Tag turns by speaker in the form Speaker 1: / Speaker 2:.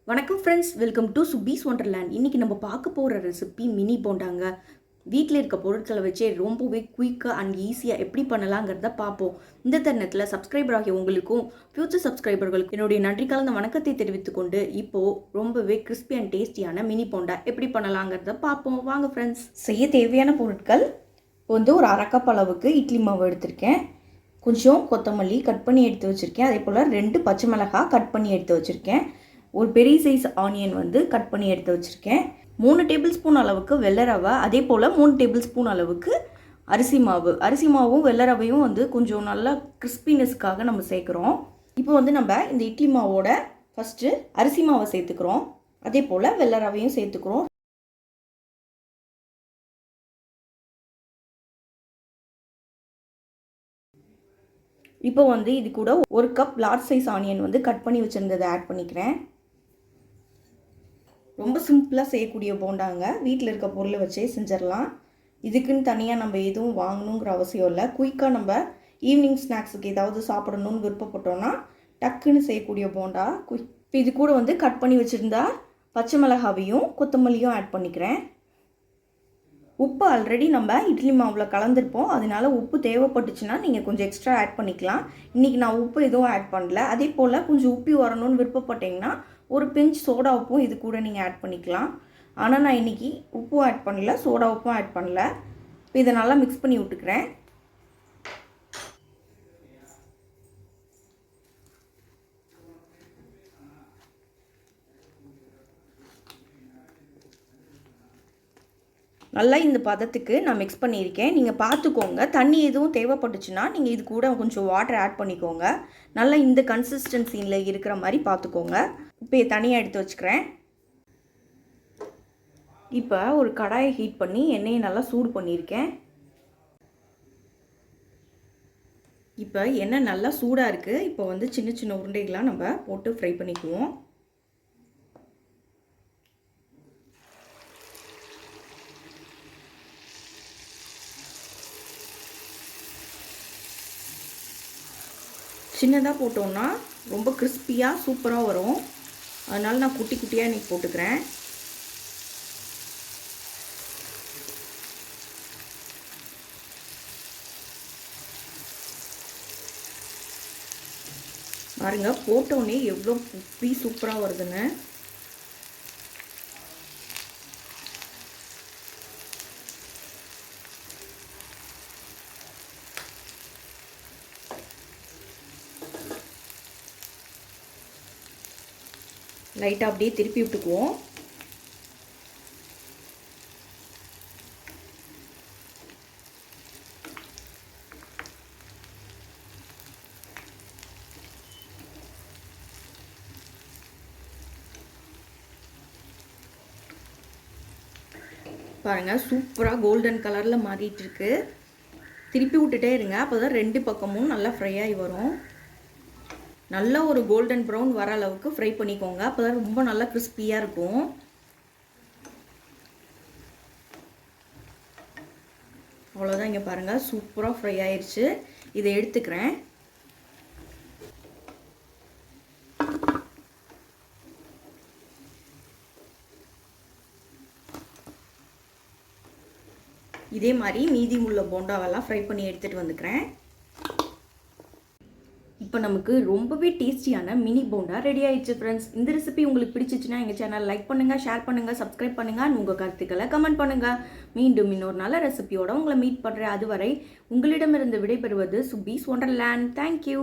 Speaker 1: வணக்கம் friends, welcome to சுப்பீஸ் wonderland. இன்றைக்கி நம்ம பார்க்க போகிற ரெசிபி மினி போண்டாங்க. வீட்டில் இருக்க பொருட்களை வச்சே ரொம்பவே குயிக்காக அண்ட் ஈஸியாக எப்படி பண்ணலாங்கிறத பார்ப்போம். இந்த தருணத்தில் சப்ஸ்கிரைபர் ஆகிய உங்களுக்கும் ஃபியூச்சர் சப்ஸ்கிரைபர்களுக்கு என்னுடைய நன்றி கலந்த வணக்கத்தை தெரிவித்துக்கொண்டு இப்போது ரொம்பவே கிறிஸ்பி அண்ட் டேஸ்டியான மினி போண்டா எப்படி பண்ணலாங்கிறத பார்ப்போம். வாங்க ஃப்ரெண்ட்ஸ். செய்ய தேவையான பொருட்கள் ஒரு அரை கப் அளவுக்கு இட்லி மாவு எடுத்திருக்கேன். கொஞ்சம் கொத்தமல்லி கட் பண்ணி எடுத்து வச்சுருக்கேன். அதே போல் 2 பச்சை மிளகாய் கட் பண்ணி எடுத்து வச்சுருக்கேன். ஒரு பெரிய சைஸ் ஆனியன் கட் பண்ணி எடுத்து வச்சுருக்கேன். 3 டேபிள் ஸ்பூன் அளவுக்கு வெள்ளை ரவை, அதே போல் 3 டேபிள் ஸ்பூன் அளவுக்கு அரிசி மாவும் வெள்ளை ரவையும் கொஞ்சம் நல்லா கிறிஸ்பினஸ்க்காக நம்ம சேர்க்குறோம். இப்போ நம்ம இந்த இட்லி மாவோட ஃபஸ்ட்டு அரிசி மாவை சேர்த்துக்கிறோம். அதே போல் வெள்ளை ரவையும் சேர்த்துக்கிறோம். இப்போ இது கூட 1 cup large size onion cut பண்ணி வச்சுருந்ததை ஆட் பண்ணிக்கிறேன். ரொம்ப சிம்பிளாக செய்யக்கூடிய போண்டாங்க. வீட்டில் இருக்க பொருளை வச்சே செஞ்சிடலாம். இதுக்குன்னு தனியாக நம்ம எதுவும் வாங்கணுங்கிற அவசியம் இல்லை. குயிக்காக நம்ம ஈவினிங் ஸ்நாக்ஸுக்கு ஏதாவது சாப்பிடணும்னு விருப்பப்பட்டோன்னா டக்குன்னு செய்யக்கூடிய போண்டா. இப்போ இது கூட கட் பண்ணி வச்சுருந்தா பச்சை மிளகாவையும் கொத்தமல்லியும் ஆட் பண்ணிக்கிறேன். உப்பு ஆல்ரெடி நம்ம இட்லி மாவில் கலந்துருப்போம். அதனால உப்பு தேவைப்பட்டுச்சுன்னா நீங்கள் கொஞ்சம் எக்ஸ்ட்ரா ஆட் பண்ணிக்கலாம். இன்றைக்கி நான் உப்பு எதுவும் ஆட் பண்ணல. அதே போல் கொஞ்சம் உப்பி வரணும்னு விருப்பப்பட்டிங்கன்னா ஒரு பிஞ்ச் சோடா உப்பும் இது கூட நீங்கள் ஆட் பண்ணிக்கலாம். ஆனால் நான் இன்றைக்கி உப்பும் ஆட் பண்ணல, சோடா உப்பும் ஆட் பண்ணல. இப்போ இதை நல்லா மிக்ஸ் பண்ணி விட்டுக்கிறேன். நல்லா இந்த பதத்துக்கு நான் மிக்ஸ் பண்ணியிருக்கேன். நீங்கள் பார்த்துக்கோங்க, தண்ணி எதுவும் தேவைப்பட்டுச்சுன்னா நீங்கள் இது கூட கொஞ்சம் வாட்டர் ஆட் பண்ணிக்கோங்க. நல்லா இந்த கன்சிஸ்டன்சியில் இருக்கிற மாதிரி பார்த்துக்கோங்க. இப்போ தனியாக எடுத்து வச்சுக்கிறேன். இப்போ ஒரு கடாயை ஹீட் பண்ணி எண்ணெயை நல்லா சூடு பண்ணியிருக்கேன். இப்போ எண்ணெய் நல்லா சூடாக இருக்குது. இப்போ சின்ன சின்ன உருண்டைகளாக நம்ம போட்டு ஃப்ரை பண்ணிக்குவோம். சின்னதாக போட்டோன்னா ரொம்ப கிறிஸ்பியாக சூப்பராக வரும். அதனால் நான் குட்டி குட்டியாக இன்றைக்கி போட்டுக்கிறேன். பாருங்க, போட்டோன்னே எவ்வளோ குப்பி சூப்பராக வருதுன்னு. லைட்டாக அப்படியே திருப்பி விட்டுக்குவோம். பாருங்கள், சூப்பராக கோல்டன் கலரில் மாறிட்டு இருக்கு. திருப்பி விட்டுட்டே இருங்க, அப்போ தான் 2 பக்கமும் நல்லா ஃப்ரை ஆகி வரும். நல்லா ஒரு கோல்டன் ப்ரௌன் வர அளவுக்கு ஃப்ரை பண்ணிக்கோங்க. அப்போ தான் ரொம்ப நல்லா கிறிஸ்பியாக இருக்கும். அவ்வளோதான், இங்கே பாருங்கள், சூப்பராக ஃப்ரை ஆயிடுச்சு. இதை எடுத்துக்கிறேன். இதே மாதிரி மீதி உள்ள போண்டாவெல்லாம் ஃப்ரை பண்ணி எடுத்துகிட்டு வந்துக்கிறேன். இப்போ நமக்கு ரொம்பவே டேஸ்டியான மினி போண்டா ரெடி ஆயிடுச்சு ஃப்ரெண்ட்ஸ். இந்த ரெசிபி உங்களுக்கு பிடிச்சிச்சுன்னா எங்கள் சேனல் லைக் பண்ணுங்கள், ஷேர் பண்ணுங்கள், சப்ஸ்கிரைப் பண்ணுங்கள். உங்கள் கருத்துக்களை கமெண்ட் பண்ணுங்கள். மீண்டும் இன்னொரு நல்ல ரெசிபியோட உங்களை மீட் பண்ணுறேன். அதுவரை உங்களிடமிருந்து விடைபெறுவது சுப்பீஸ் ஒண்டர்லேண்ட். தேங்க்யூ.